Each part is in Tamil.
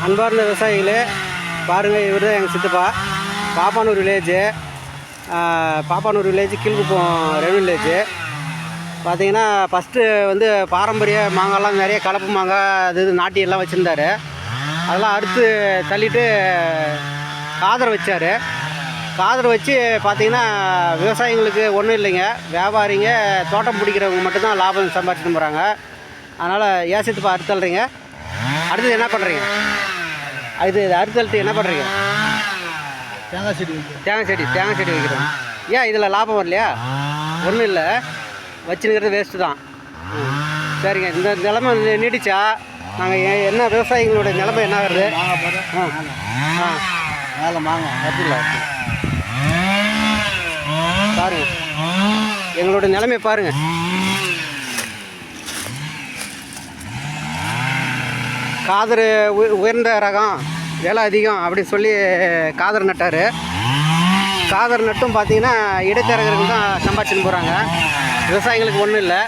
அன்பார்ந்த விவசாயிகளே பாருங்கள், இவர் தான் எங்கள் சித்தப்பா. பாப்பானூர் வில்லேஜ் கீழ்குப்பம் ரெவன்யூ வில்லேஜு. பார்த்தீங்கன்னா ஃபஸ்ட்டு வந்து பாரம்பரிய மாங்காய்லாம் நிறைய கலப்பு மாங்காய் அது இது நாட்டியெல்லாம் வச்சுருந்தார். அதெல்லாம் அறுத்து தள்ளிட்டு காதரை வச்சார். காதரை வச்சு பார்த்திங்கன்னா விவசாயிங்களுக்கு ஒன்றும் இல்லைங்க, வியாபாரிங்க தோட்டம் பிடிக்கிறவங்க மட்டும்தான் லாபம் சம்பாதிச்சுட்டு போகிறாங்க. அதனால் ஏன் சித்தப்பா அறுத்தல்றீங்க? அடுத்தது என்ன பண்ணுறீங்க? இது அறுத்தல்ட்டு என்ன பண்ணுறீங்க? தேங்காய் செடி வைக்கிறோம். ஏன் இதில் லாபம் வரலையா? ஒன்றும் இல்லை, வச்சுருக்கிறது வேஸ்ட்டு தான். சரிங்க, இந்த நிலைமை நீடிச்சா நாங்கள் என்ன விவசாயிகளோட நிலைமை என்ன ஆகுறது? அப்படிங்களா? பாருங்கள், எங்களோட நிலைமையை பாருங்கள். காதர் உயர்ந்த ரகம், விலை அதிகம் அப்படின்னு சொல்லி காதர் நட்டார். காதர் நட்டும் பார்த்தீங்கன்னா இடைத்தரகர்கள் தான் சம்பாதிச்சுன்னு போகிறாங்க, விவசாயிகளுக்கு ஒன்றும் இல்லை.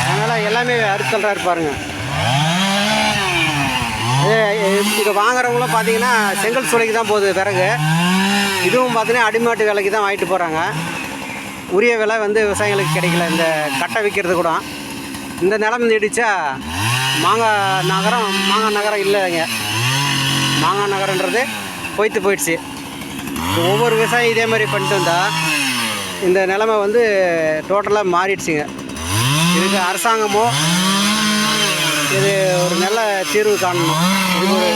அதனால் எல்லாமே அறுத்தல்றாக இருப்பாருங்க. இங்கே வாங்குறவங்களும் பார்த்தீங்கன்னா செங்கல் சூளைக்கு தான் போகுது பிறகு. இதுவும் பார்த்தீங்கன்னா அடிமாட்டு விலைக்கு தான் வாங்கிட்டு போகிறாங்க. உரிய விலை வந்து விவசாயிகளுக்கு கிடைக்கல. இந்த கட்டை விற்கிறது கூட இந்த நிலம் நீடிச்சா மாங்காய் நகரம் இல்லைங்க. மாங்காய் நகரன்றது போயிடுச்சு. ஒவ்வொரு விவசாயி இதே மாதிரி பண்ணிட்டு வந்தால் இந்த நிலைமை வந்து டோட்டலாக மாறிடுச்சுங்க. இதுக்கு அரசாங்கமோ இது ஒரு நல்ல தீர்வு காணணும். இது ஒரு